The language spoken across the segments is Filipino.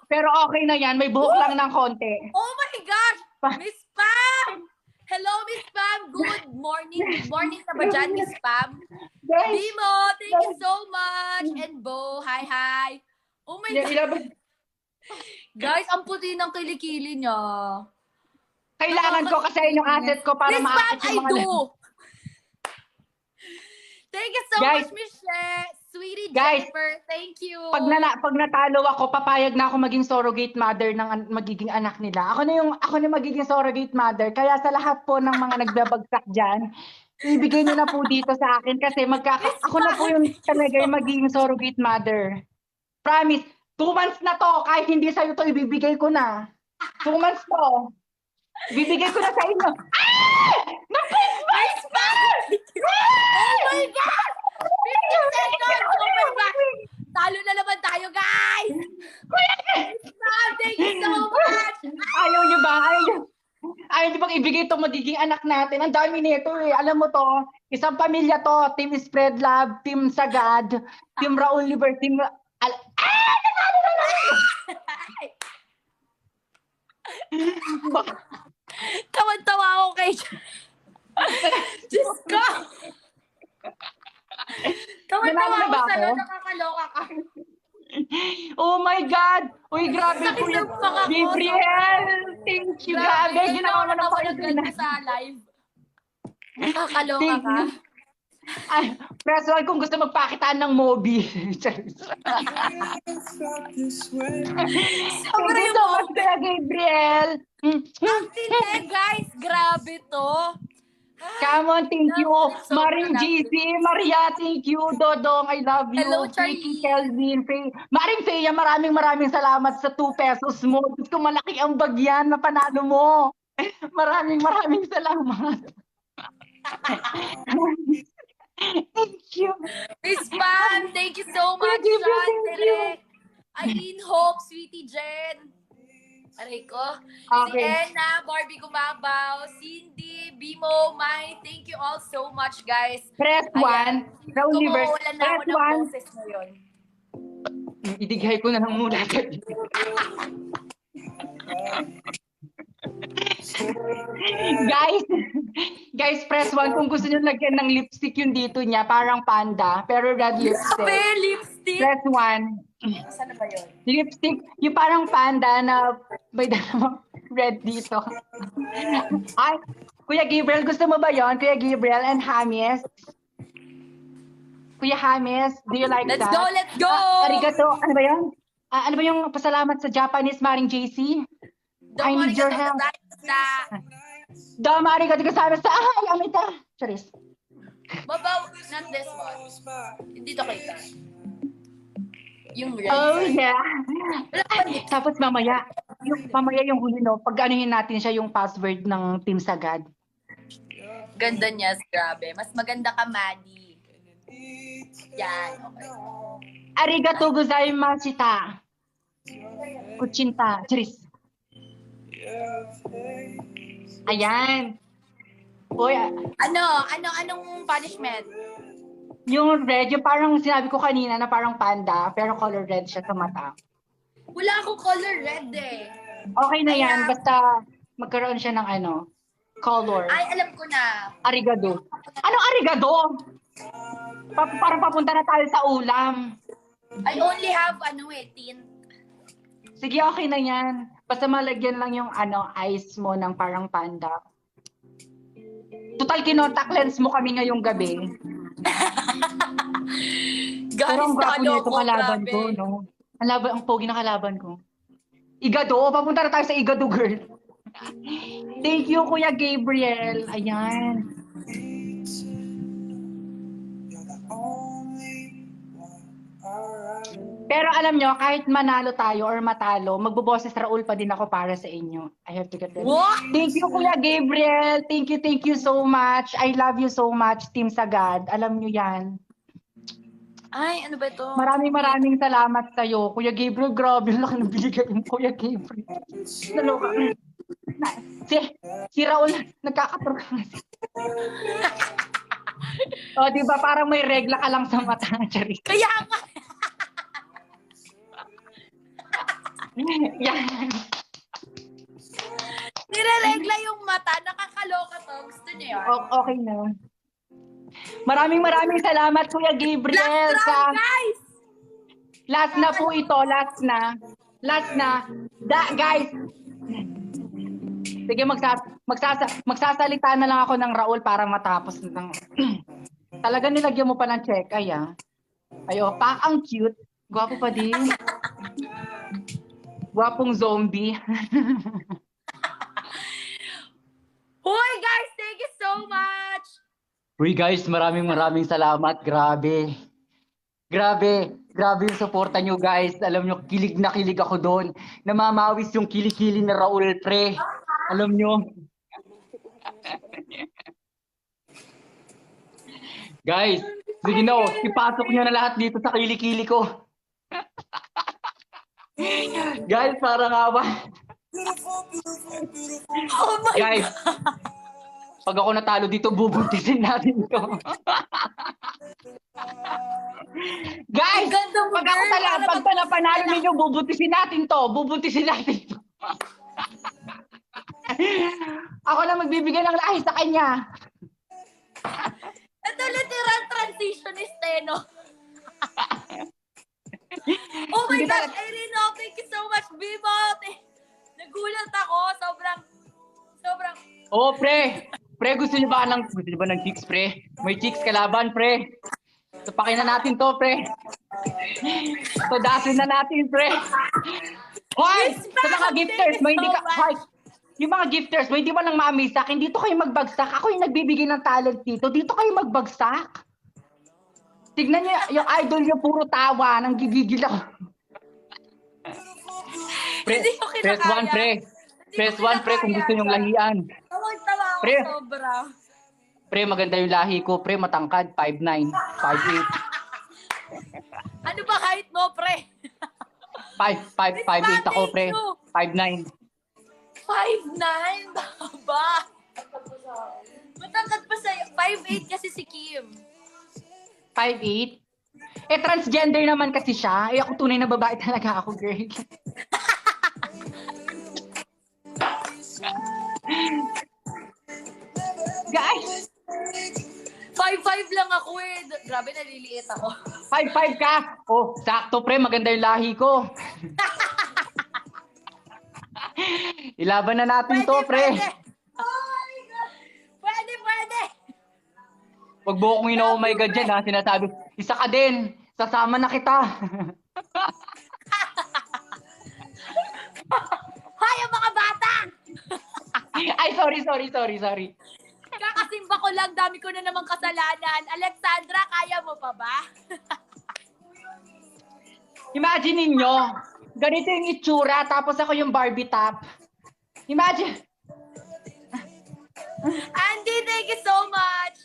Pero okay na yan. May buhok lang ng konti. Oh my gosh! Miss Pam! Hello, Miss Pam! Good morning. Good morning na ba dyan, Miss Pam? Guys, Bimo, thank you so much! And Bo, hi! Oh my God! Guys, ang puti ng kilikili niya. Kailangan ko kasi yung asset ko para Miss Pam, maakit I yung mga... do! Thank you so Guys, much, Miss She. Sweetie guys, Jennifer, thank you. Pag natalo ako, papayag na ako maging surrogate mother ng magiging anak nila. Ako na magiging surrogate mother. Kaya sa lahat po ng mga nagbabagsak diyan, ibigay niyo na po dito sa akin kasi ako na po yung talaga yung magiging surrogate mother. Promise, 2 months na to, kahit hindi sa'yo to, ibibigay ko na. 2 months to. Ibibigay ko na sa inyo. Miss Pam! Oh my God! 50 seconds! Oh my God! Talo na naman tayo, guys! Miss Pam, thank you so much! Ayaw niyo ba? Ayaw niyo bang ibigay ito magiging anak natin? Ang dami nito eh. Alam mo to, isang pamilya to. Team Spread Love, Team Sagad, Team Raul Liber, Team... Tawan-tawa ako kay... Diyos ko! Tawan-tawa Nanalo na ako ba sa'yo, ako? nakakaloka ka. Oh my God! Uy, grabe Sakit po yun. ng panga ko. Gabriel! Thank you, grabe. Ginawa mo ng pagkagal mo sa live. Nakakaloka Thank ka. you. Ay, press 1 kung gusto magpakitaan ng Moby. Sobra yung Thank you so much, Kuya Gabriel. Ang tindi, guys. Grabe to. Come on, thank you. Sobra Maring lang. GC, Maria, thank you. Dodong, I love you. Hello, Vicky, Charlie. Kelvin, Faye. Maring Feya, maraming salamat sa 2 pesos mo. Diyos ko, malaki ang bagyan na panalo mo. Maraming salamat. Thank you. Miss Pam, thank you so much, Thank you, Sean, thank you. Tere, Eileen, Hope, Sweetie Jen. Aray ko. Si Okay. Enna, Barbie Gumabaw, Cindy, Bimo, Mai, thank you all so much, guys. Press 1. The universe. Kumukulan na ako Press ng 1. boses ngayon. Idighay ko na lang muna. guys, press 1 kung gusto niyo lagyan ng lipstick yung dito niya, parang panda, pero red lipstick. Sabi, lipstick. Press 1. Saan na ba yun? Lipstick, yung parang panda na may dalawang red dito. Ay, Kuya Gabriel, gusto mo ba yon? Kuya Gabriel and James? Kuya James, do you like Let's that? go, let's go! Arigato, ano ba yun? Ano ba yung pasalamat sa Japanese, Maring JC? I need your help. Dama, arigato ka sa amita. Charis. Mabaw, not this one. Hindi to kita. Yung red. Oh, yeah. Wala pa din. Tapos mamaya yung huli, no? Pag anuhin natin siya yung password ng Team Sagad. Ganda niya, grabe. Mas maganda ka, Maddie. Yan, okay. Arigato gozaimashita. Kuchinta. Charis. Ayan. Uy, Anong punishment? yung red, yung parang sinabi ko kanina na parang panda, pero color red siya sa mata. Wala akong color red eh. Okay na yan, basta magkaroon siya ng color. Ay, alam ko na. Arigado. Anong arigado? Parang papunta na tayo sa ulam. I only have, tint. Sige, okay na yan. Basta malagyan lang yung eyes mo ng parang panda. Total, kinontact lens mo kami ngayong gabi. Pero Guys, ang gwapo talo nito ko, kalaban grabe. ko, no? Ang pogi na kalaban ko. Igado, papunta na tayo sa Igado, girl. Thank you, Kuya Gabriel. Ayan. Pero alam nyo, kahit manalo tayo or matalo, magboboses Raul pa din ako para sa inyo. I have to get ready. What? Thank you, Kuya Gabriel. Thank you so much. I love you so much, Team Sagad. Alam nyo yan. Ay, ano ba ito? Maraming salamat sa'yo. Kuya Gabriel, grabe lang ang binigay mo, Kuya Gabriel. Naloka. Si Raul, nagkakatrok na siya. O, di ba parang may regla ka lang sa mata, Charis? Kaya nga. Yan. Nireregla yung mata. Nakakaloka to. Gusto niyo yun? Okay na. Maraming salamat, Kuya Gabriel. Last round, guys! Last na po ito. Last na. Guys. Sige, magsasalita na lang ako ng Raul para matapos. Talaga nilagyan mo pa ng check. Ayo, pa ang cute. Gwapo pa din. Gwapong zombie. Hoy, guys! Thank you so much! Uy guys, maraming salamat. Grabe yung suporta nyo guys. Alam nyo, kilig na kilig ako doon. Namamawis yung kilikili na Raul, pre. Alam nyo. Guys, sige na, ipasok nyo na lahat dito sa kilikili ko. Guys, parang awa. Oh my Guys, pag ako natalo dito, bubuntisin natin ito. Guys, pag ako panalo ninyo, bubuntisin natin to. Ako na magbibigay ng lahi sa kanya. Ito literal transitionist, no? Oh my Hindi gosh, talaga. Irene, thank you so much, Bimot! Nagulat ako, sobrang... Oh, pre, gusto niyo ba ng chicks, pre? May chicks kalaban, pre. Tapakin na natin to, pre. Padasin na natin, pre. Hoy, sa mga gifters, may hindi ka... Hoy, yung mga gifters, may hindi mo nang mamisak. Hindi to kayo magbagsak. Ako yung nagbibigay ng talent dito. Dito kayo magbagsak. Tignan niyo, yung idol niyo puro tawa. Nang gigigil ako. Hindi ko Press 1, pre. Press 1, pre, kung gusto nyong lahian. Tawag-tawa ako Pre. sobra. Pre, maganda yung lahi ko. Pre, matangkad. 5'9", 5'8". Ano ba height mo, pre? 5'8" ako, pre. 5'9". 5'9"? Baba! Matangkad pa sa'yo. 5'8" kasi si Kim. 5'8"? Transgender naman kasi siya. Ako tunay na babae talaga ako, girl. Guys, 5'5" lang ako eh. Grabe, naliliit ako. 5'5" ka? Oh, sakto, pre. Maganda yung lahi ko. Ilaban na natin to, pre. Pwede. Oh my God! Pwede! Pag buo kong oh my God dyan, ha, sinasabi, isa ka din. Sasama na kita. Hay, ang mga bata! Ay, sorry. Kakasimba ko lang, dami ko na namang kasalanan. Alexandra, kaya mo pa ba? Imagine ninyo, ganito yung itsura, tapos ako yung Barbie top. Imagine. Andy, thank you so much!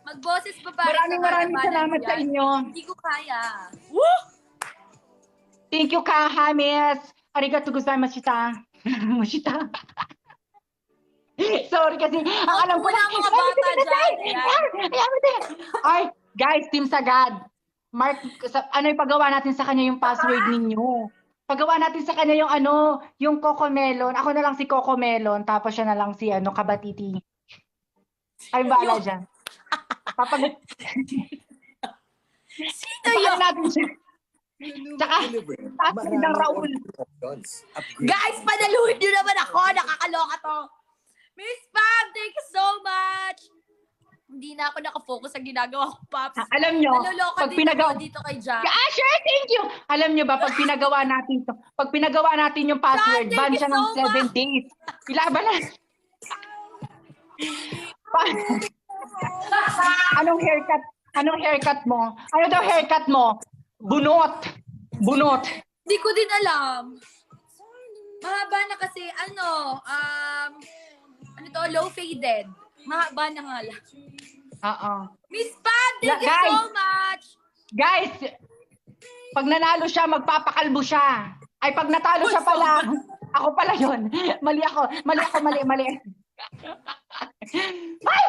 Magboses pa ba? Maraming salamat sa inyo. Hindi ko kaya. Woo! Thank you, Ka Hames. Arigato gozaimasu. Mashita. Sorry kasi, ang alam ko Wala na. mga bata dyan. Ay, guys, Team Sagad. Mark, ano yung paggawa natin sa kanya yung password ninyo? Paggawa natin sa kanya yung yung Coco Melon. Ako na lang si Coco Melon, tapos siya na lang si Kabatiti. Ay, bahala dyan. Sino Paano yun? natin siya? Tsaka, password ng Raul. Guys, panaluhin nyo naman ako. Nakakaloka to. Miss Pam, thank you so much. Hindi na ako nakafocus sa ginagawa ko, Paps. Alam nyo, Naloloka pag din pinagawa... ako dito kay Jack. Sure, thank you. Alam nyo ba, pag pinagawa natin yung password, John, ban thank siya you ng so 7 days. Ilaban na. Anong haircut mo? Ano daw haircut mo? Bunot. Hindi ko din alam. Mahaba na kasi, low faded. Mahaba na nga lang. Oo. Miss Pam, thank you Guys. so much. Guys, pag nanalo siya, magpapakalbo siya. Ay, pag natalo siya pala, ako pala yun. Mali ako. My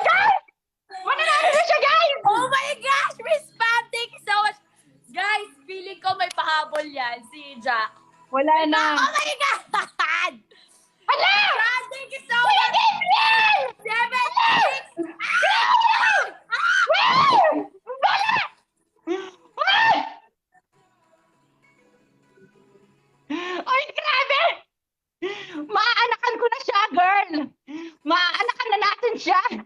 God! Mananalo na siya, guys! Oh my gosh, Miss Pam, thank you so much. Guys, feeling ko may pahabol yan, si Jack. Wala na. Oh my God! Hala! God, thank you so Kuya much! Gabriel! 7, 6, Ay, grabe! Maaanakan ko na siya, girl! Maaanakan na natin siya!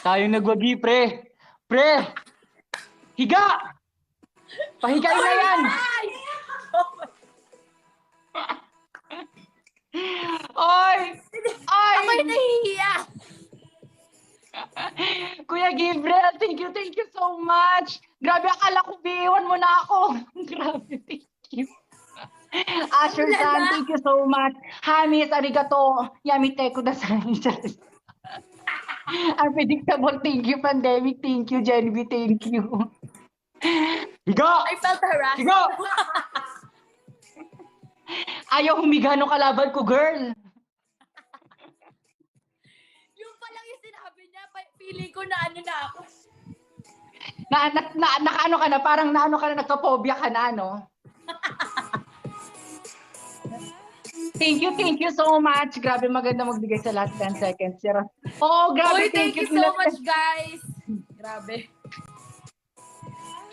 Tayong nagwagi, pre! Pre! Higa! Pahigain na yan! Ay! Oy! Ay! Ako'y nahihiya! Kuya Gabriel, thank you so much! Grabe, akala ko biiwan mo na ako! Grabe, thank you! Asher-san, thank you so much! Hamis, arigato! Yamite kudasai! Unpredictable, thank you. Pandemic, thank you. Genevieve, thank you. Higa! I felt harassed. Higa! Ayaw humiga nung kalaban ko, girl. Yung palang yung sinabi niya, feeling ko na ano na ako. Nakaano ka na, parang naano ka na, nagka-phobia ka na, no? Thank you so much. Grabe, maganda magbigay sa last 10 seconds. Oh, grabe, Uy, thank you so much, guys. Grabe.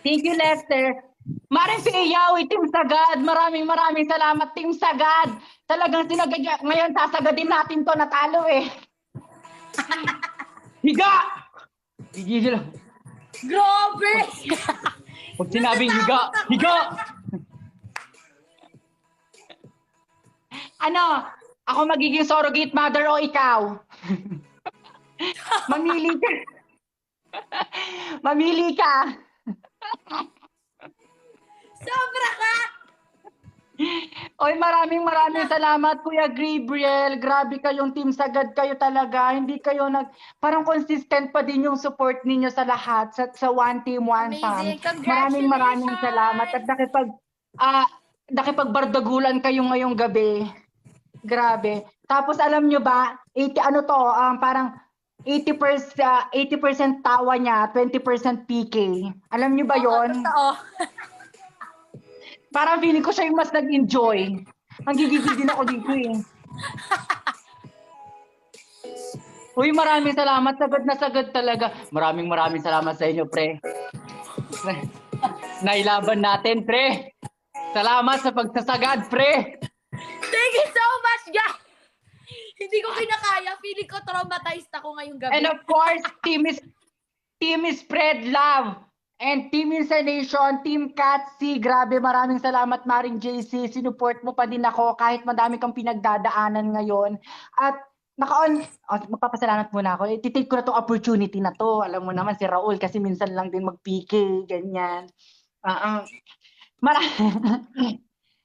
Thank you, Lester. Maring si Iyaw, Team Sagad. Maraming salamat, Team Sagad. Talagang sinagad niya. Ngayon, sasagadin natin to, natalo eh. Higa! Gigil lang. Grabe! Pag sinabing higa, higa! Ano? Ako magiging surrogate mother o ikaw? Mamili ka. Mamili ka. Sobra ka! Oy, maraming salamat, Kuya Gabriel. Grabe kayong Team Sagad kayo talaga. Hindi kayo parang consistent pa din yung support ninyo sa lahat, sa One Team, One Fam. Amazing. Congratulations! Maraming salamat. At nakipagbardagulan kayo ngayong gabi. Grabe. Tapos alam nyo ba, parang 80% tawa niya, 20% PK. Alam nyo ba yon? Totoo. Parang feeling ko siya yung mas nag-enjoy. Ang gigigil din ako dito eh. Uy, maraming salamat. Sagad na sagad talaga. Maraming salamat sa inyo, pre. Nailaban natin, pre. Salamat sa pagsasagad, pre. Thank you so much, guys! Hindi ko kinakaya. Feeling ko traumatized ako ngayong gabi. And of course, team is spread love. And Team Insanation, Team Katsi, grabe, maraming salamat, Maring JC. Sinuport mo pa din ako kahit madami kang pinagdadaanan ngayon. At magpapasalamat muna ako. Titake ko na tong opportunity na to. Alam mo naman si Raul kasi minsan lang din mag-PK, ganyan.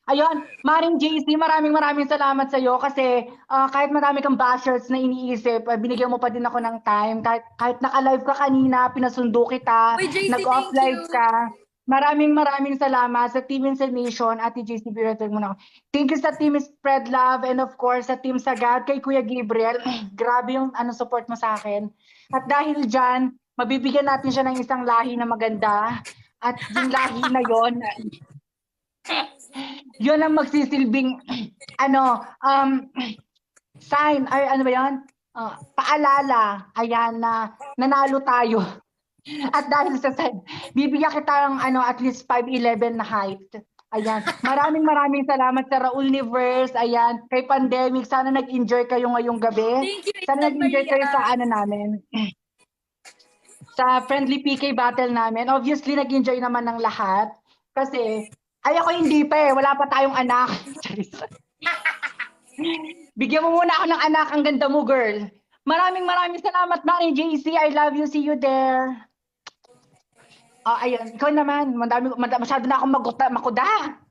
Ayun, Maring JC, maraming salamat sa iyo kasi kahit marami kang bashers na iniisip, binigyan mo pa din ako ng time. Kahit naka-live ka kanina, pinasundo kita, Uy, JC, nag-off thank live you. ka. Maraming salamat sa Team Insanation, Ate JC, biratin mo na ako. Thank you sa Team Spread Love and of course sa Team Sagad, kay Kuya Gabriel. Grabe yung support mo sa akin. At dahil dyan, mabibigyan natin siya ng isang lahi na maganda. At yung lahi na yon, yun ang magsisilbing sign ay ano ba yun? Paalala, ayan na nanalo tayo. At dahil sa sign, bibigyan kita ng at least 5'11" na height. Ayan. Maraming salamat sa Raul Universe. Ayan. Kay Pandemic, sana nag-enjoy kayo ngayong gabi. Thank you, Sana Insan nag-enjoy kayo Maria. sa namin. Sa friendly PK battle namin. Obviously, nag-enjoy naman ng lahat. Kasi ako hindi pa eh. Wala pa tayong anak. Bigyan mo muna ako ng anak. Ang ganda mo, girl. Maraming salamat, Maring JC. I love you. See you there. Ayun. Ikaw naman. Masyado na akong makuda.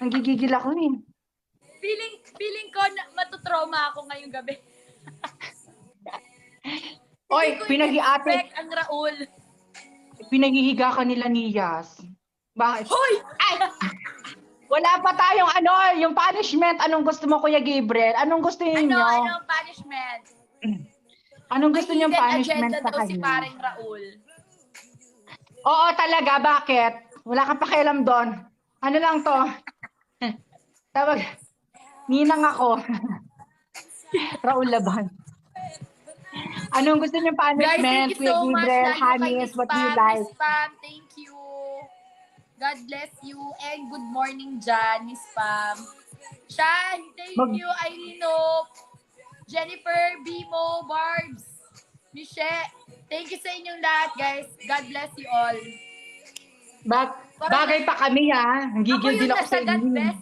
Ang gigigil ako eh. Feeling ko na matutrauma ako ngayong gabi. Oy, pinag-i-ate. Ang Raul. Pinaghihiga ka nila ni Yas. Bakit? Hoy! Ay! Wala pa tayong yung punishment. Anong gusto mo, Kuya Gabriel? Anong gusto niyo? Anong punishment? Anong gusto niyo punishment agenda sa daw si kanya? paring Raul. Oo, talaga. Bakit? Wala kang pakialam doon. Ano lang to? Tawag, ninang ako. Raul Laban. Anong gusto niyong Guys, thank punishment, you Kuya so much. Gabriel, Lalo kay Hanis? Miss What do you Pam. like? Miss Pam, thank you. God bless you. And good morning dyan, Miss Pam. Shan, thank Mag- you. Irene Hope, Jennifer, Bimo, Barbs, Michelle. Thank you sa inyong lahat, guys. God bless you all. Bagay pa kami, ha? Ako Gigil din yung ako sa nasa God inyo. bless.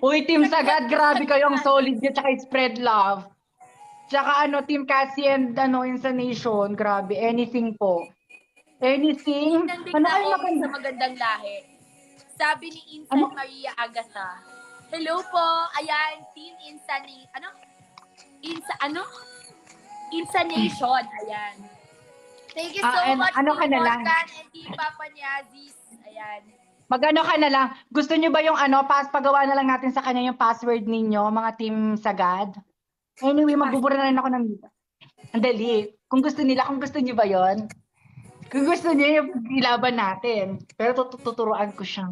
Uy, Team Sagad, grabe kayong solid niya, tsaka spread love. Tsaka Team Cassie and Insanation, grabe, anything po. Anything? Ninandig Ano na kayo ako maganda? sa magandang lahi. Sabi ni Insan Ano? Maria Agata. Hello po. Ayan, Team Insani. Insanation. Ayan. Thank you so much, ano ka Team na lang? Morgan and Team Papa Niazis. Ayan. Magano ka na lang? Gusto niyo ba yung pagawa na lang natin sa kanya yung password ninyo, mga Team Sagad? Anyway, magbubura na rin ako ng ang dali. Kung gusto niyo ba yon? Kung gusto niyo, ilaban natin. Pero tuturuan ko siya.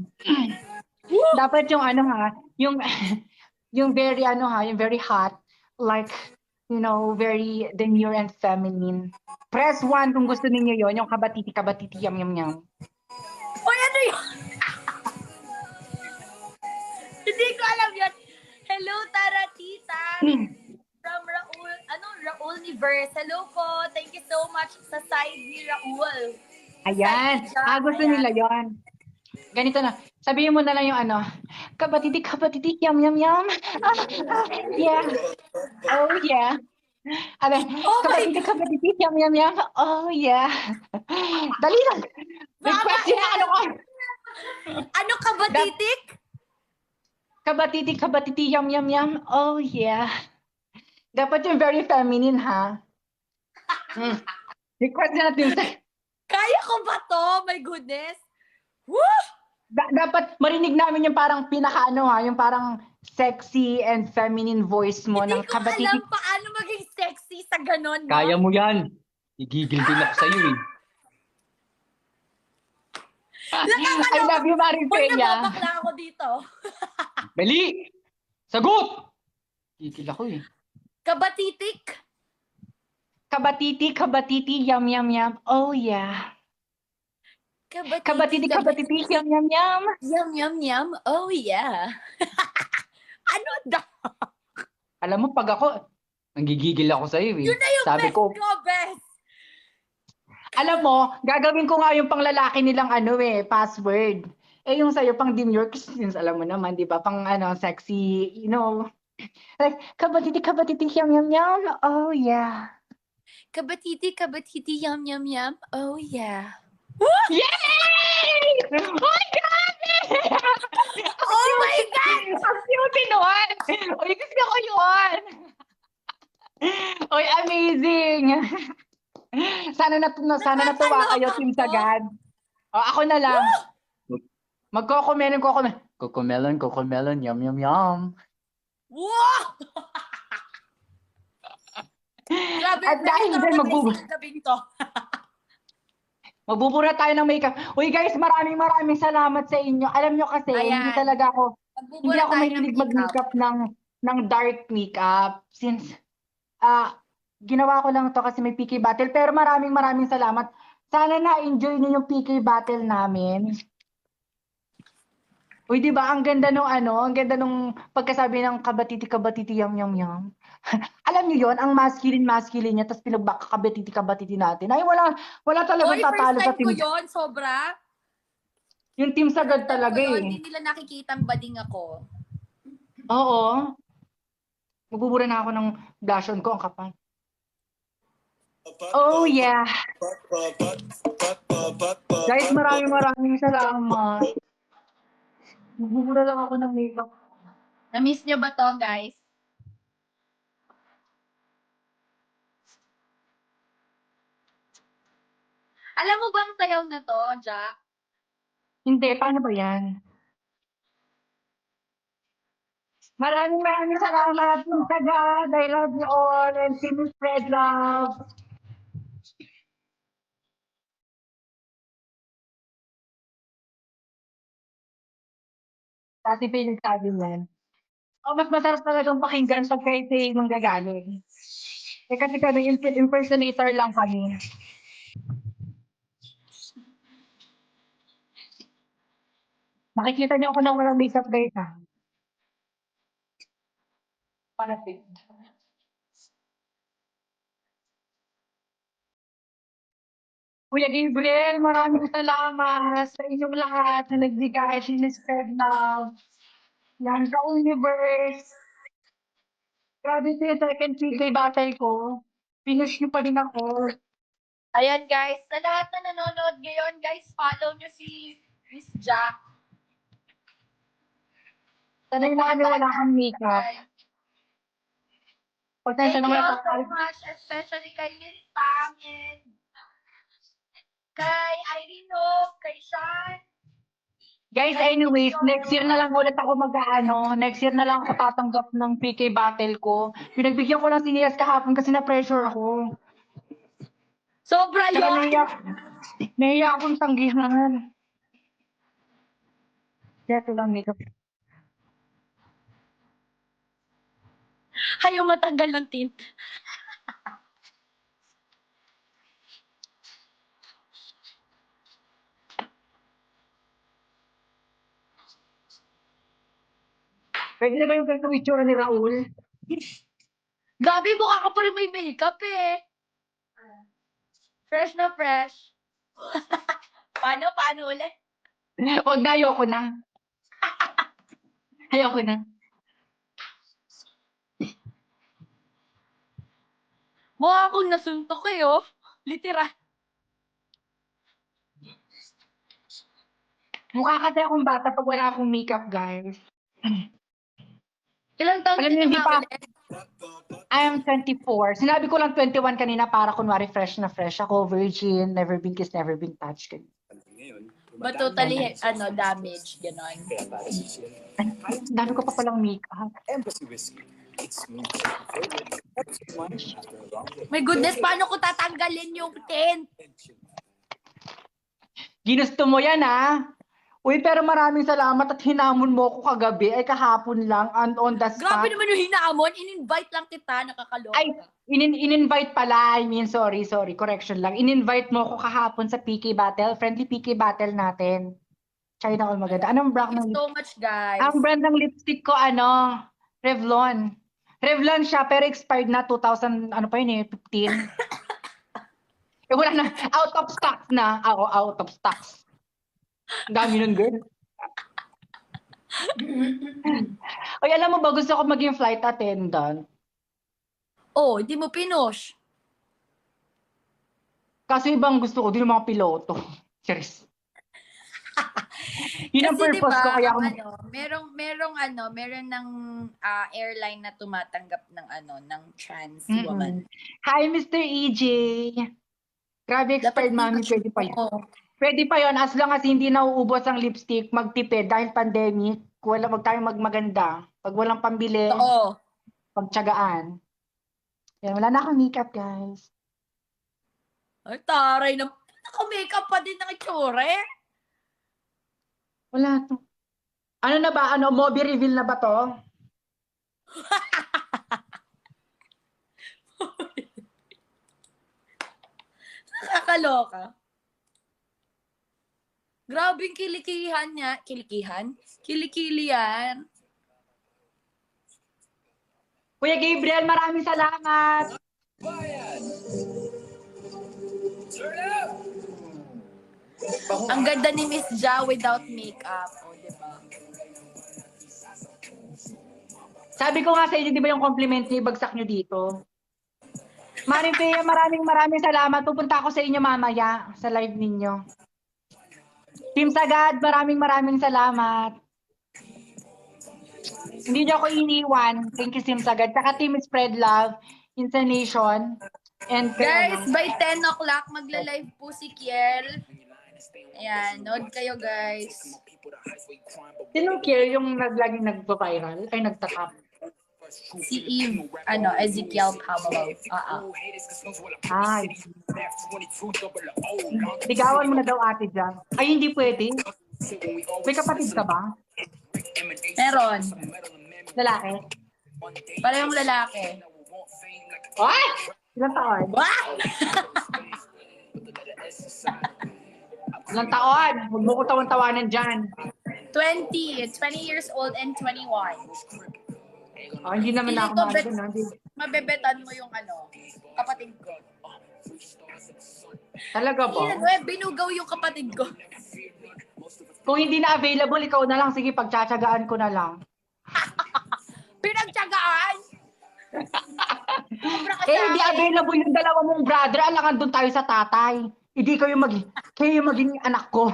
Dapat yung yung yung very yung very hot, like, very demure and feminine. Press 1 kung gusto niyo yon, yung kabatiti, yum yum yum. Uy, ano yun? Hindi ko alam yun. Hello, Taratita. From Raul, Raul Universe. Hello po. Thank you so much sa side ni Raul. Ayan. Gusto nila yon. Ganito na. Sabihin mo na lang yung kabatiti, yum yum yum. Yeah. Oh yeah. Oh my Kabatiti, yum yum yum. Oh yeah. Dali lang. Request yun na ko. Ano ka ba, titik? Kabatiti, yum yum yum. Oh yeah. Dapat yung very feminine, ha? Request natin sa... Kaya ko ba to? My goodness. Woo! Dapat marinig namin yung parang yung parang sexy and feminine voice mo ng Hindi ko alam paano maging sexy sa ganon, no? Kaya mo yan. Igigil din ako sa'yo eh. I love you, Maring Uy, Peña. nababakla ako dito. Dali! Sagot! Igigil ako eh. Kabatitik? Kabatiti, yum yum yum. Oh yeah. Kabatiti, yum yum yum. Yum, yum, yum. Oh, yeah. Ano daw? Alam mo, pag ako, nanggigigil ako sa'yo eh. Yun na yung Sabi best ko, best. Alam mo, gagawin ko nga yung panglalaki nilang password. Yung sa'yo pang demure, since alam mo naman, di ba, pang sexy, like, kabatiti, yum yum yum. Oh yeah. Kabatiti, yum, yum, yum. Oh, yeah. Yay! Oh, grabe! Oh my God! Ang cute nun! Uy, gusto ko yun! Uy, amazing! Sana natuwa kayo, Team Sagad. Ako na lang. Magkokomelon. Cocomelon, yum yum yum. Wow! Grabe, At dahil dyan, gabing to. magbubura tayo ng makeup. Uy guys, maraming salamat sa inyo. Alam nyo kasi, Ayan. hindi ako Magbubura tayo ng mahilig mag-makeup ng dark makeup. Since, ginawa ko lang to kasi may PK battle. Pero maraming salamat. Sana na-enjoy niyo yung PK battle namin. Uy, di ba? Ang ganda nung pagkasabi ng kabatiti, yum yum yum. Alam niyo yon, ang masculine niya, tapos kabatiti natin. Ay, wala talagang Oy, tatalo first sa time ko team. yun, sobra. Yung Team Sagad talaga Hindi eh. nila nakikita ang bading ako. Oo. Magbubura na ako ng blush on ko, ang kapal. Oh yeah. Guys, maraming salamat. Magbubura lang ako ng makeup. Na-miss nyo ba to, guys? Alam mo bang sayaw na to, Jack? Hindi, paano ba yan? Maraming salamat, Team Sagad. I love you all and Team Spread Love. Kasi pinagsabi niyan. Mas masarap talagang pakinggan pag kahit si manggagaling. Kasi kami impersonator lang kami. Makikita niyo ako na walang makeup guys ha. Palapit. Kuya Gabriel, maraming salamat sa inyong lahat na nagbigay, sinispread love. Yan sa universe. Grabe sa second PK battle ko. Finish niyo pa rin ako. Ayan guys, sa lahat na nanonood ngayon, guys, follow nyo si Miss Jack. Sanay na kami wala kang makeup. Pasensya Thank na you wala all so kang much, especially kay Miss Pam and kay Irene Hope, kay Sean. Guys, anyways, next year na lang ulit ako mag-ano. Next year na lang ako tatanggap ng PK battle ko. Pinagbigyan ko lang si Nias kahapon kasi na-pressure ako. Sobra Tsaka yun! nahiya akong tanggihan. Kaya lang makeup. Ayaw matanggal ng tint. Pwede na ba yung ganitong itsura ni Raul? Gabi, mukha ka pa rin may makeup eh. Fresh na fresh. Paano ulit? Huwag na, ayoko na. Ayoko na. Mukha akong nasuntok eh, oh. Literal. Mukha kasi akong bata pag wala akong makeup, guys. Ilang taon Alam ka niyo, na hindi nga pa. ulit? I am 24. Sinabi ko lang 21 kanina para kunwari fresh na fresh. Ako virgin, never been kissed, never been touched. But totally, damage, gano'n. Ay, dami ko pa palang makeup. My goodness, paano ko tatanggalin yung tint? Ginusto mo yan, ha? Uy, pero maraming salamat at hinamon mo ko kagabi. Ay, kahapon lang, on the spot. Grabe naman yung hinamon. In-invite lang kita, nakakaloka. Ay, in-invite pala. I mean, sorry, correction lang. In-invite mo ko kahapon sa PK Battle. Friendly PK Battle natin. China all maganda. Anong brand Thank ng you so much, guys. Ang brand ng lipstick ko, Revlon. Revlon siya, pero expired na 2000, ano pa yun 15. Wala na. Out of stocks na. Out of stocks. Ang dami nun, girl. Oy, alam mo ba, gusto ko maging flight attendant. Oh, hindi mo pinush. Kasi ibang gusto ko, din yung mga piloto. Serious. Yun ang Kasi purpose ko, kaya ako... meron ng airline na tumatanggap ng trans Mm-mm. woman. Hi, Mr. EJ. Grabe, expired, mami. Pwede pa yun. Oo. Pwede pa yun, as long as hindi nauubos ang lipstick, magtipid dahil pandemic, wag tayong magmaganda. Pag walang pambili, Oo. pagtsagaan. Yan, wala na akong makeup, guys. Ay, taray na. Naka-makeup pa din ng itsura eh. Wala to. Ano na ba? Mobi reveal na ba to? Nakakaloka. Grabing kilikihan niya. Kilikihan? Kilikili yan. Kuya Gabriel, maraming salamat. Ang ganda ni Miss Ja without makeup. O, diba? Sabi ko nga sa inyo, di ba yung compliment niyo, ibagsak niyo dito? Maripea, maraming salamat. Pupunta ako sa inyo mamaya sa live ninyo. Team Sagad, maraming salamat. Hindi niyo ako iniwan. Thank you, Team Sagad. Saka Team Spread Love, Insanation, and Guys, by 10 o'clock, magla-live po si Kiel. Ayan, nood kayo guys. Sinong Kiel yung laging nagpa-viral? Ay, nagtatap. Si Eve, Ezekiel Pablo. Ay. Ligawan mo na daw ate dyan. Ay, hindi pwede. May kapatid ka ba? Meron. Lalaki. Parehong lalaki. Ay! Ilang taon? Wow! Ilang taon? Huwag mo ko tawan-tawanan dyan. 20 years old and 21. Oh, hindi naman ako Feeling ko maano na. mabebetan mo yung kapatid ko. Talaga ba? Binugaw yung kapatid ko. Kung hindi na available, ikaw na lang. Sige, pagtsatsagaan ko na lang. Pinagtyagaan! Sobra ka Eh, sa hindi akin. available yung dalawa mong brother. Alangan doon tayo sa tatay. Hindi kayo maging anak ko.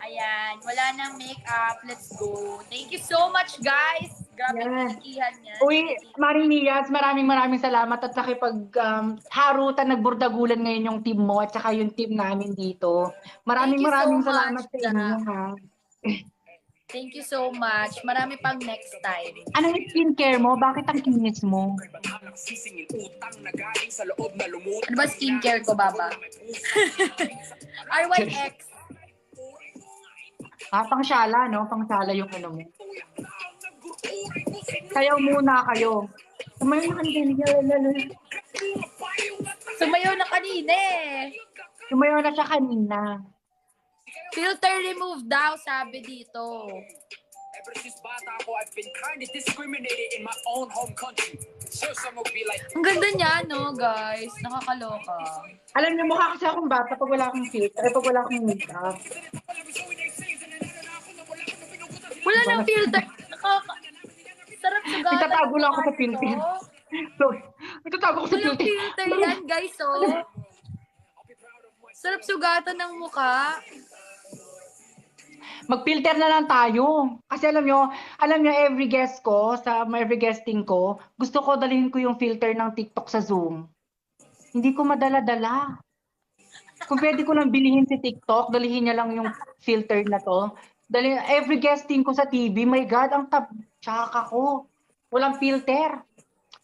Ayan, wala nang makeup. Let's go. Thank you so much, guys. Grabe Yes. yung kinikihan niya. Uy, Maring Nias, maraming salamat at harutan, nagburdagulan ngayon yung team mo at saka yung team namin dito. Thank you so Maraming much, salamat sa inyo, Jack. ha. Thank you so much. Marami pang next time. Anong skincare mo? Bakit ang kinis mo? Ano ba skincare ko, Baba? RYX. Pangsyala, no? Pangsyala yung ano mo. Sayaw muna kayo. Sumayaw na kanina. Sumayaw na kanina eh. Sumayaw na siya kanina. Filter remove daw, sabi dito. Ever since bata ako, I've been kinda discriminated in my own home country. Sure, some will be like, Ang ganda niya, no, guys? Nakakaloka. Alam niyo, mukha kasi akong bata pag wala akong filter, pag wala akong makeup. Wala nang filter. Sarap sugatan. Itatago lang ako sa filter. So, itatago ko sa Walang filter. filter yan, guys, oh. Sarap sugatan ng mukha. Mag-filter na lang tayo. Kasi alam nyo, every guest ko, every guesting ko, gusto ko dalhin ko yung filter ng TikTok sa Zoom. Hindi ko madala-dala. Kung pwede ko lang bilhin si TikTok, dalhin niya lang yung filter na to. Every guesting ko sa TV, my God, ang tsaka ko. Walang filter.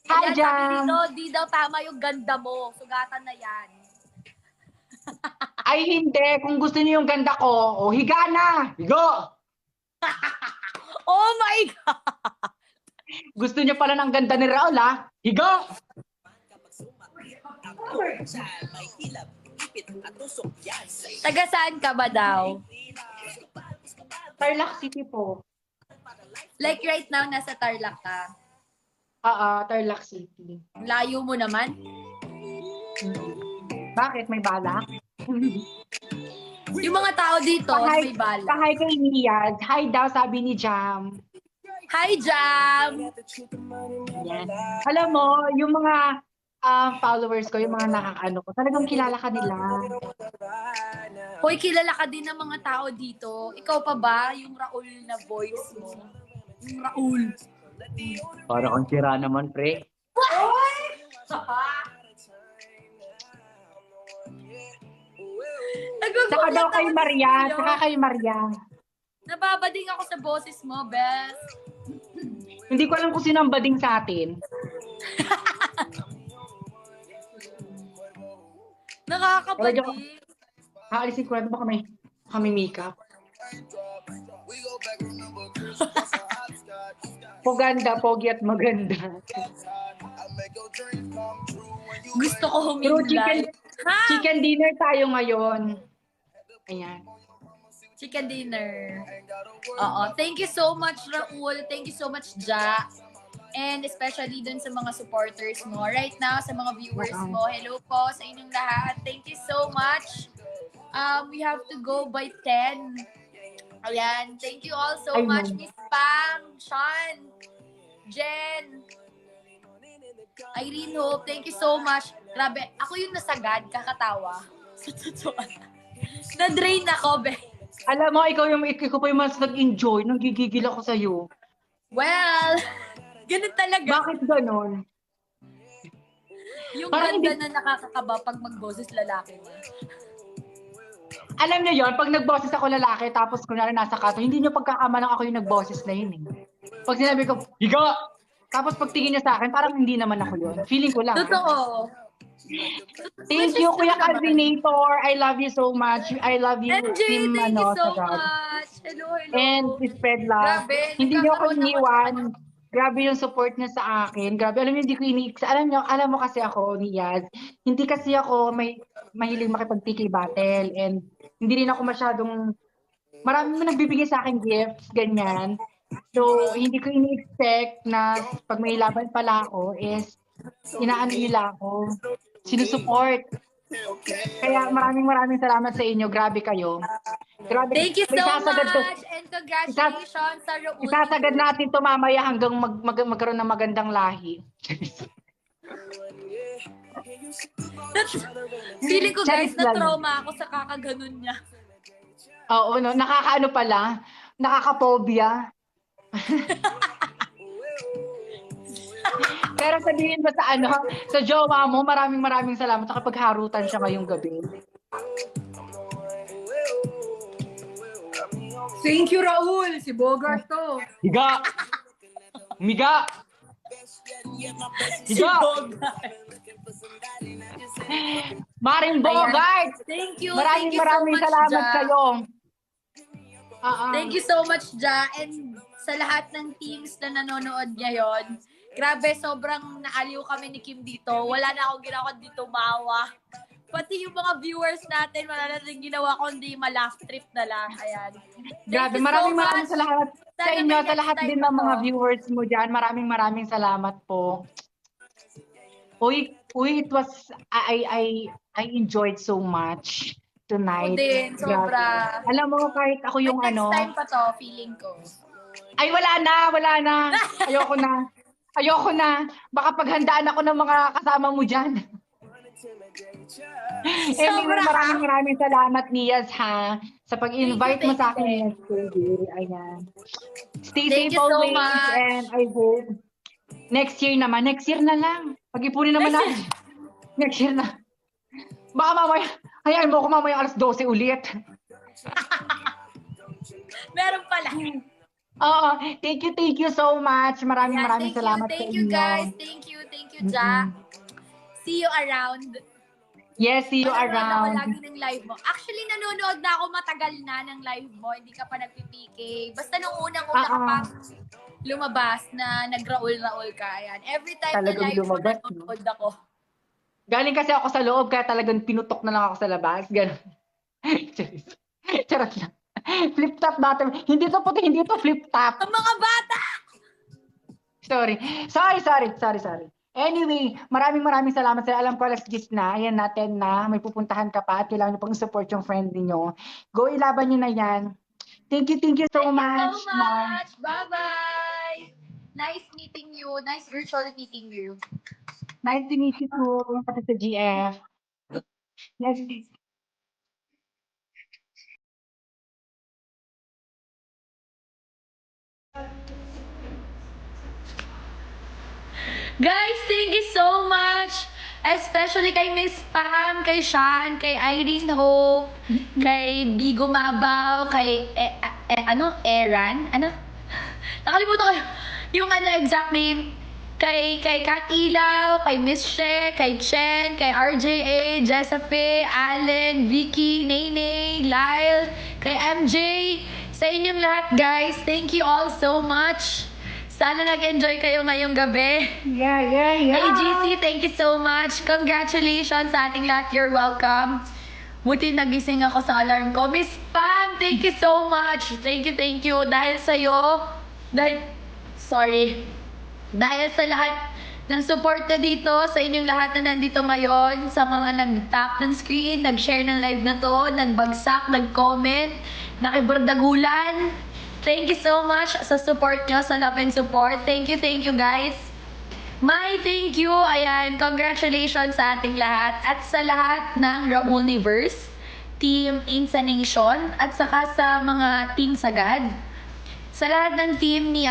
Hi, Ayan, sabi Jam! dito, di daw tama yung ganda mo. Sugatan na yan. Ay, hindi. Kung gusto niyo yung ganda ko, higa na! Higa! Oh my God! Gusto niyo pala ng ganda ni Raul, ha? Higa! Taga saan ka ba daw? Tarlac City po. Like right now, nasa Tarlac ka. Tarlac City. Layo mo naman. Bakit? May balak? Yung mga tao dito, may bala. Hi kay Niaz. Hi daw, sabi ni Jam. Hi, Jam! Yan. Alam mo, yung mga followers ko, yung mga nakakaano ko, talagang kilala ka nila. Hoy, kilala ka din ng mga tao dito. Ikaw pa ba? Yung Raul na voice mo. Yung Raul. Para kang tira naman, pre. Saka daw kay Maria. Saka kay Maria. Nababading ako sa boses mo, Beth. Hindi ko alam kung sino ang bading sa atin. Nakakabading. Aalisin ko na baka may makeup. Poganda, pogi at maganda. Gusto ko Pero humindlay. chicken dinner tayo ngayon. Ayan. Chicken dinner. Oo. Thank you so much, Raul. Thank you so much, Ja. And especially dun sa mga supporters mo. Right now, sa mga viewers mo. Hello po sa inyong lahat. Thank you so much. We have to go by 10. Ayan. Thank you all so much. Miss Pam, Sean, Jen, Irene Hope. Thank you so much. Grabe. Ako yung nasagad, kakatawa. Sa totoo. Na-drain ako, be. Alam mo, ikaw pa yung mas nag-enjoy. Nanggigigil ako sa'yo. Well, ganun talaga. Bakit ganon? Yung Parang ganda na nakakakaba pag magboses lalaki mo. Alam niyo yon, pag nagboses ako lalaki, tapos kunwari nasa kato, hindi niyo pagkakamalang ako yung nagboses na yun eh. Pag sinabi ko, higa! Tapos pag tingin niya sa akin, parang hindi naman ako yun. Feeling ko lang. Totoo. Thank you, Kuya Coordinator. I love you so much. I love you, MJ, Team thank you so Sagad. much. Hello, hello. And spread love. Grabe, Hindi niyo ako nagkakaroon ako iniwan. Grabe yung support niya sa akin. Grabe, alam niyo, hindi ko alam mo kasi ako, ni Yaz, hindi kasi ako mahilig makipag-PK battle. And hindi rin ako masyadong, marami mo nagbibigay sa akin gifts, ganyan. So, hindi ko ini-expect na pag may laban pala ako is, inaano nila ako, sinusupport. Kaya maraming salamat sa inyo. Grabe kayo. Grabe. Thank you so Isasagad to- much and congratulations sa Raul. Isasagad natin to mamaya hanggang magkaroon ng magandang lahi. Feeling ko guys, Charis lang. na-trauma ako sa kakaganon niya. Oo, no? Nakakaano pala? Nakakaphobia. Pero sabihin mo sa jowa mo, maraming salamat sa kapag harutan siya ngayong gabi. Thank you, Raul. Si Bogart to. Higa! Miga! Si Higa! Bogart. Maring Bogart! Thank you. Maraming Thank you so much, salamat Ja. kayo. Thank you so much, Ja. And sa lahat ng teams na nanonood ngayon, grabe, sobrang naaliw kami ni Kim dito. Wala na akong ginawa kundi tumawa. Pati yung mga viewers natin, wala na rin ginawa kundi ma-laugh trip na lang. Ayan. Grabe, Thank you so maraming much. salamat sa Sana inyo, may sa next lahat time din pa ng mga to. viewers mo dyan. Maraming salamat po. Uy, it was, I enjoyed so much tonight. Ako din, Grabe. sobra. Alam mo, kahit ako May yung next time pa to, feeling ko. ay wala na. Ayoko na. Baka paghandaan ako ng mga kasama mo dyan. Anyway, Sobra. maraming salamat, Nias, ha, sa pag-invite mo Thank you, sa akin thank next day. Ayan. Stay Thank safe you so always, much. and I hope next year na lang. Pag-ipunin naman Next natin. Next year na. Baka mamaya, hayaan mo ko mamaya alas 12 ulit. Meron pala. Oo, thank you so much. Maraming Ayan, salamat thank sa you inyo. guys. Thank you, Ja. See you around. Yes, see you Manonood ako around. lagi ng live mo. Actually, nanonood na ako matagal na ng live mo. Hindi ka pa nagpipk. Basta nung unang-una ka pa lumabas na nag-raul-raul ka. Ayan. Every time Talagang na live mo, lumabas, nanonood ako. Galing kasi ako sa loob, kaya talagang pinutok na lang ako sa labas. Ganun. Charot lang. Flip-top battle. Hindi to puti, hindi to flip-top. Ang mga bata! Sorry. Anyway, maraming salamat sa alam ko alas 10 na. Ayan natin na may pupuntahan ka pa at kailangan nyo pang support yung friend niyo. Go, ilaban nyo na yan. Thank you so Thank you much. so much. Bye-bye. Nice meeting you. Nice virtual meeting you. Nice to meet you too. Pati sa GF. Yes. Guys, thank you so much! Especially kay Miss Pam, kay Sean, kay Irene Hope, kay Bigo Mabaw, kay Eran? Nakalimutan ko yung exact name. Kay Kat Ilaw, kay Miss She, kay Chen, kay RJA, Jessape, Allen, Vicky, Nene, Lyle, kay MJ. Sa inyong lahat, guys, thank you all so much. Sana nag-enjoy kayo ngayong gabi. Yeah. Hey GC, thank you so much. Congratulations sa ating lahat. You're welcome. Buti nagising ako sa alarm ko. Miss Pam, thank you so much. Thank you. Dahil sa'yo, dahil sa lahat ng support na dito, sa inyong lahat na nandito ngayon, sa mga nag-tap ng screen, nag-share ng live na to, nagbagsak, nag-comment, nakibardagulan. Thank you so much sa support nyo, sa love and support. Thank you guys. Thank you. Ayan, congratulations sa ating lahat at sa lahat ng Raulniverse, Team Insanation, at saka sa mga Team Sagad. Sa lahat ng team ni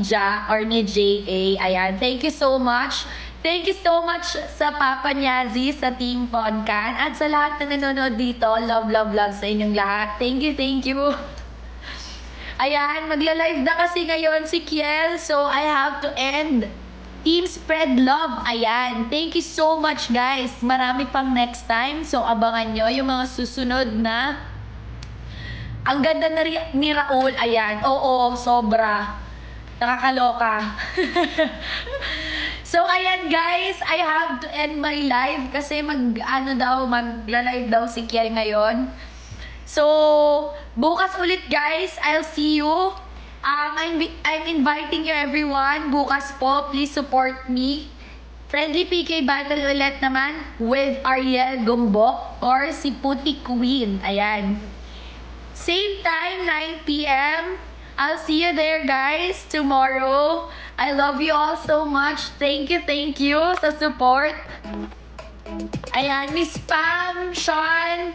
Ja or ni JA, ayan, thank you so much. Thank you so much sa Papa Nyazi, sa Team Podcan, at sa lahat na nanonood dito. Love sa inyong lahat. Thank you. Ayan, magla-live na kasi ngayon si Kiel, so I have to end Team Spread Love. Ayan. Thank you so much, guys. Marami pang next time. So, abangan nyo yung mga susunod na. Ang ganda na ni Raul. Ayan. Oo, sobra. Nakakaloka. So, ayan guys. I have to end my live kasi mag-live daw si Kiel ngayon. So, bukas ulit guys. I'll see you. I'm inviting you everyone. Bukas po, please support me. Friendly PK battle ulit naman with Ariel Gumbok or si Puti Queen. Ayan. Same time, 9 p.m. I'll see you there guys tomorrow. I love you all so much. Thank you sa support. Ayan, Miss Pam, Sean,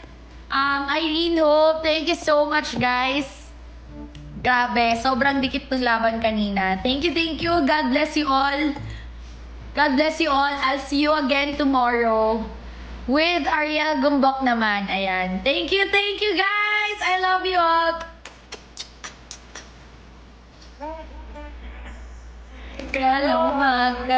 Irene Hope, thank you so much guys. Grabe, sobrang dikit ng laban kanina. Thank you. God bless you all. God bless you all. I'll see you again tomorrow with Ariel Gumbok naman. Ayan. Thank you guys. I love you all. Kalawakan.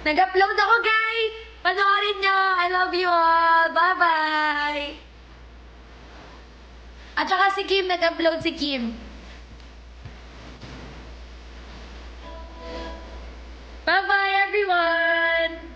Nag-upload ako, guys. Panoorin nyo. I love you all. Bye-bye. At saka si Kim, nag-upload si Kim. Bye-bye, everyone.